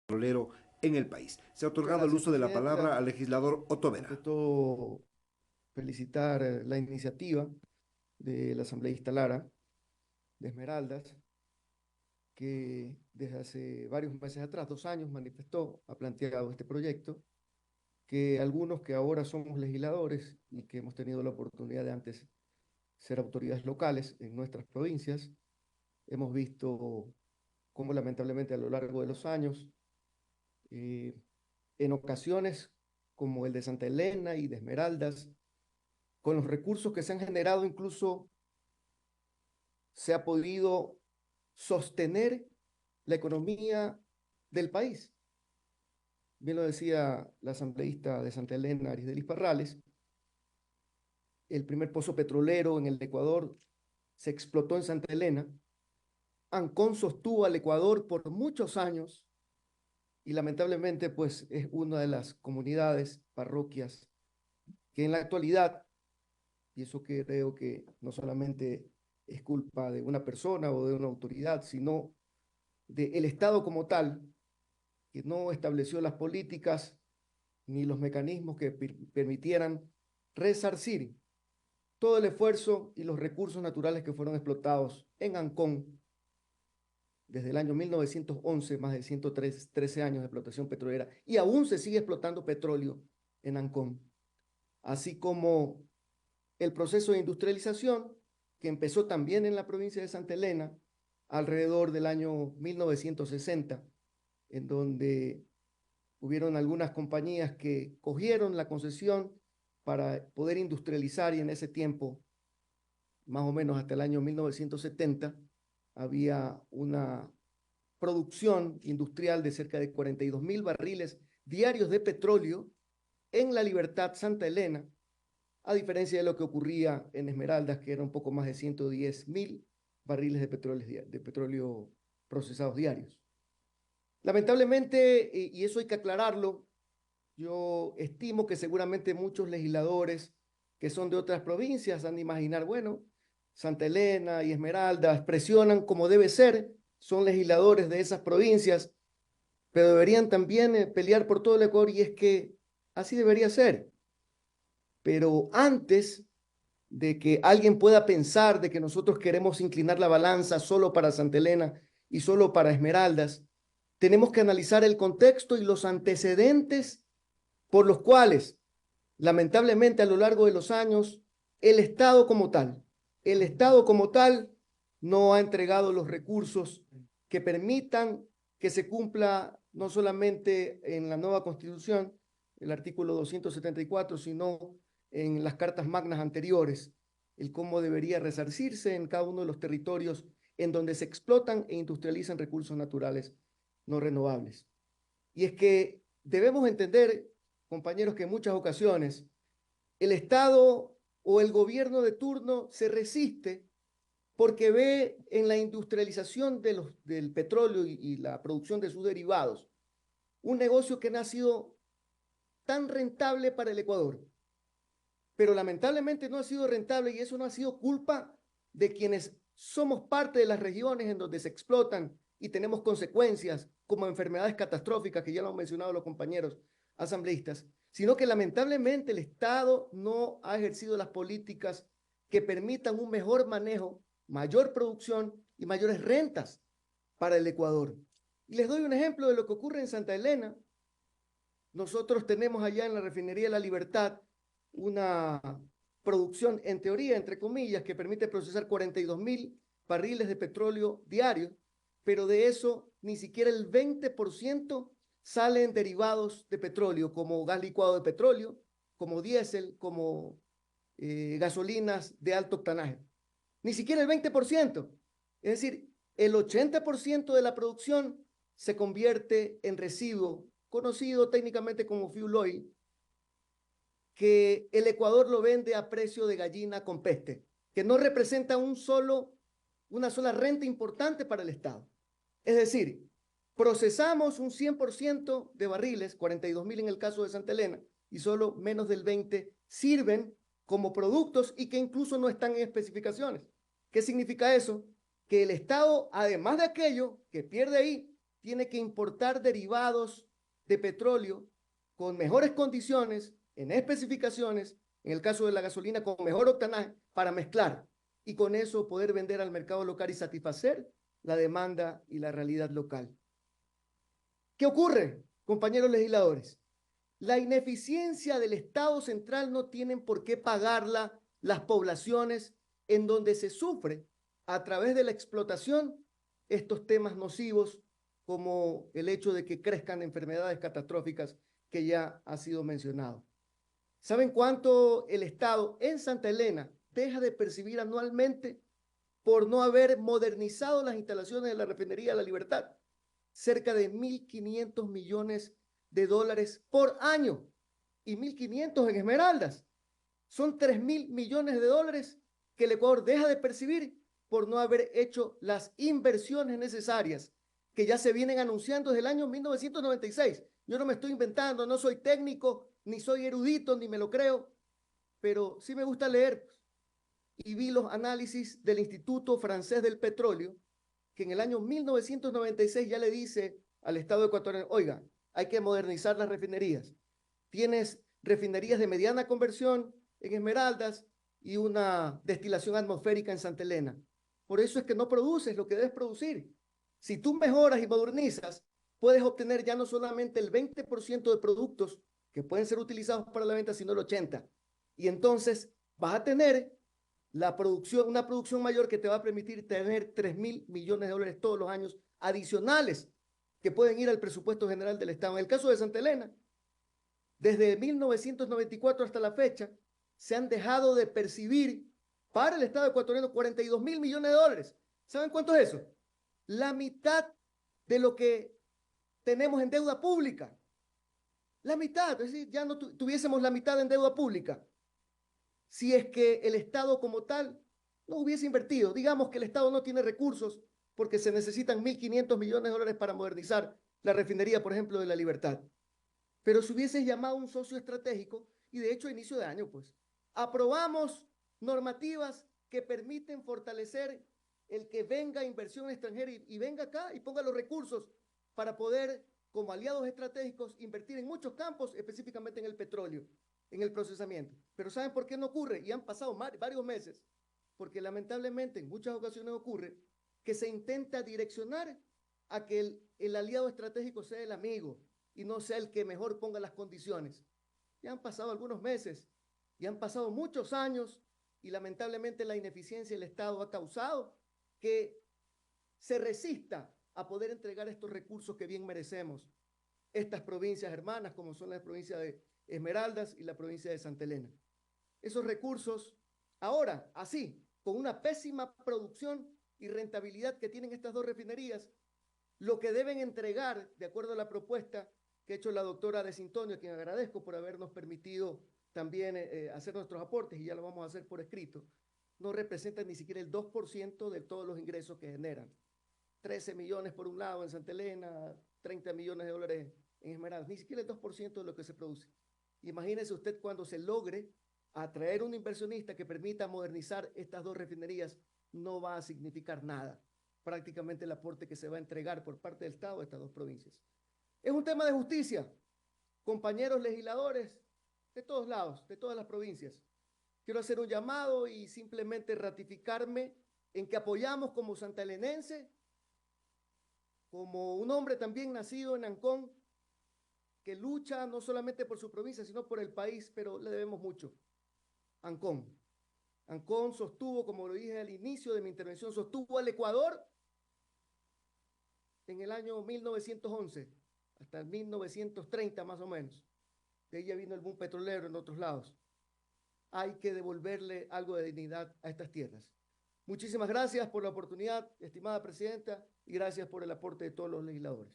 petrolero en el país. Se ha Muchas otorgado el gracias, uso de la palabra Presidenta. al legislador Otto Ante Vera. todo, felicitar la iniciativa del asambleísta Lara de Esmeraldas, que desde hace varios meses atrás, 2 años, manifestó, ha planteado este proyecto, que algunos que ahora somos legisladores y que hemos tenido la oportunidad de antes ser autoridades locales en nuestras provincias, hemos visto cómo lamentablemente a lo largo de los años, eh, en ocasiones como el de Santa Elena y de Esmeraldas, con los recursos que se han generado, incluso se ha podido sostener la economía del país. Bien lo decía la asambleísta de Santa Elena, Arisdelis Parrales, el primer pozo petrolero en el Ecuador se explotó en Santa Elena. Ancón sostuvo al Ecuador por muchos años y lamentablemente pues es una de las comunidades, parroquias, que en la actualidad, y eso que creo que no solamente es culpa de una persona o de una autoridad, sino del Estado como tal, que no estableció las políticas ni los mecanismos que permitieran resarcir todo el esfuerzo y los recursos naturales que fueron explotados en Ancón desde el año 1911, más de 113 años de explotación petrolera, y aún se sigue explotando petróleo en Ancón, así como el proceso de industrialización que empezó también en la provincia de Santa Elena alrededor del año 1960, en donde hubieron algunas compañías que cogieron la concesión para poder industrializar y en ese tiempo, más o menos hasta el año 1970, había una producción industrial de cerca de 42.000 barriles diarios de petróleo en La Libertad, Santa Elena, a diferencia de lo que ocurría en Esmeraldas, que era un poco más de 110.000 barriles de petróleo procesados diarios. Lamentablemente, y eso hay que aclararlo, yo estimo que seguramente muchos legisladores que son de otras provincias han de imaginar, bueno, Santa Elena y Esmeraldas presionan como debe ser, son legisladores de esas provincias, pero deberían también pelear por todo el Ecuador y es que así debería ser. Pero antes de que alguien pueda pensar de que nosotros queremos inclinar la balanza solo para Santa Elena y solo para Esmeraldas, tenemos que analizar el contexto y los antecedentes por los cuales, lamentablemente, a lo largo de los años, el Estado como tal, el Estado como tal no ha entregado los recursos que permitan que se cumpla no solamente en la nueva Constitución, el artículo 274, sino en las cartas magnas anteriores, el cómo debería resarcirse en cada uno de los territorios en donde se explotan e industrializan recursos naturales no renovables. Y es que debemos entender, compañeros, que en muchas ocasiones el Estado o el gobierno de turno se resiste porque ve en la industrialización del petróleo y la producción de sus derivados un negocio que no ha sido tan rentable para el Ecuador. Pero lamentablemente no ha sido rentable y eso no ha sido culpa de quienes somos parte de las regiones en donde se explotan y tenemos consecuencias como enfermedades catastróficas que ya lo han mencionado los compañeros asambleístas, sino que lamentablemente el Estado no ha ejercido las políticas que permitan un mejor manejo, mayor producción y mayores rentas para el Ecuador. Y les doy un ejemplo de lo que ocurre en Santa Elena. Nosotros tenemos allá en la refinería de La Libertad una producción, en teoría, entre comillas, que permite procesar 42.000 barriles de petróleo diarios, pero de eso ni siquiera el 20% salen derivados de petróleo, como gas licuado de petróleo, como diésel, como gasolinas de alto octanaje. Ni siquiera el 20%. Es decir, el 80% de la producción se convierte en residuo, conocido técnicamente como fuel oil, que el Ecuador lo vende a precio de gallina con peste, que no representa una sola renta importante para el Estado. Es decir, procesamos un 100% de barriles, 42.000 en el caso de Santa Elena, y solo menos del 20 sirven como productos y que incluso no están en especificaciones. ¿Qué significa eso? Que el Estado, además de aquello que pierde ahí, tiene que importar derivados de petróleo con mejores condiciones, en especificaciones, en el caso de la gasolina con mejor octanaje, para mezclar y con eso poder vender al mercado local y satisfacer la demanda y la realidad local. ¿Qué ocurre, compañeros legisladores? La ineficiencia del Estado central no tienen por qué pagarla las poblaciones en donde se sufre a través de la explotación estos temas nocivos como el hecho de que crezcan enfermedades catastróficas que ya ha sido mencionado. ¿Saben cuánto el Estado en Santa Elena deja de percibir anualmente por no haber modernizado las instalaciones de la refinería de La Libertad? Cerca de 1.500 millones de dólares por año y 1.500 en Esmeraldas. Son 3.000 millones de dólares que el Ecuador deja de percibir por no haber hecho las inversiones necesarias que ya se vienen anunciando desde el año 1996. Yo no me estoy inventando, no soy técnico, ni soy erudito, ni me lo creo, pero sí me gusta leer y vi los análisis del Instituto Francés del Petróleo, que en el año 1996 ya le dice al Estado ecuatoriano, oiga, hay que modernizar las refinerías. Tienes refinerías de mediana conversión en Esmeraldas y una destilación atmosférica en Santa Elena. Por eso es que no produces lo que debes producir. Si tú mejoras y modernizas, puedes obtener ya no solamente el 20% de productos que pueden ser utilizados para la venta, sino el 80%. Y entonces vas a tener una producción mayor que te va a permitir tener 3.000 millones de dólares todos los años adicionales que pueden ir al presupuesto general del Estado. En el caso de Santa Elena, desde 1994 hasta la fecha, se han dejado de percibir para el Estado ecuatoriano 42.000 millones de dólares. ¿Saben cuánto es eso? La mitad de lo que tenemos en deuda pública. La mitad, es decir, ya no tuviésemos la mitad en deuda pública si es que el Estado como tal no hubiese invertido. Digamos que el Estado no tiene recursos porque se necesitan 1.500 millones de dólares para modernizar la refinería, por ejemplo, de La Libertad. Pero si hubiese llamado a un socio estratégico, y de hecho a inicio de año, pues, aprobamos normativas que permiten fortalecer el que venga inversión extranjera y venga acá y ponga los recursos para poder, como aliados estratégicos, invertir en muchos campos, específicamente en el petróleo, en el procesamiento. Pero ¿saben por qué no ocurre? Y han pasado varios meses, porque lamentablemente en muchas ocasiones ocurre que se intenta direccionar a que el aliado estratégico sea el amigo y no sea el que mejor ponga las condiciones. Ya han pasado algunos meses y han pasado muchos años y lamentablemente la ineficiencia del Estado ha causado que se resista a poder entregar estos recursos que bien merecemos. Estas provincias hermanas, como son la provincia de Esmeraldas y la provincia de Santa Elena. Esos recursos, ahora, así, con una pésima producción y rentabilidad que tienen estas dos refinerías, lo que deben entregar, de acuerdo a la propuesta que ha hecho la doctora De Sintonio, a quien agradezco por habernos permitido también hacer nuestros aportes, y ya lo vamos a hacer por escrito, no representan ni siquiera el 2% de todos los ingresos que generan. 13 millones por un lado en Santa Elena, 30 millones de dólares en Esmeraldas, ni siquiera el 2% de lo que se produce. Imagínese usted cuando se logre atraer un inversionista que permita modernizar estas dos refinerías, no va a significar nada. Prácticamente el aporte que se va a entregar por parte del Estado a estas dos provincias. Es un tema de justicia. Compañeros legisladores de todos lados, de todas las provincias. Quiero hacer un llamado y simplemente ratificarme en que apoyamos como santaelenense, como un hombre también nacido en Ancón, que lucha no solamente por su provincia, sino por el país, pero le debemos mucho. Ancón. Ancón sostuvo, como lo dije al inicio de mi intervención, sostuvo al Ecuador en el año 1911, hasta el 1930 más o menos. De ahí ya vino el boom petrolero en otros lados. Hay que devolverle algo de dignidad a estas tierras. Muchísimas gracias por la oportunidad, estimada presidenta, y gracias por el aporte de todos los legisladores.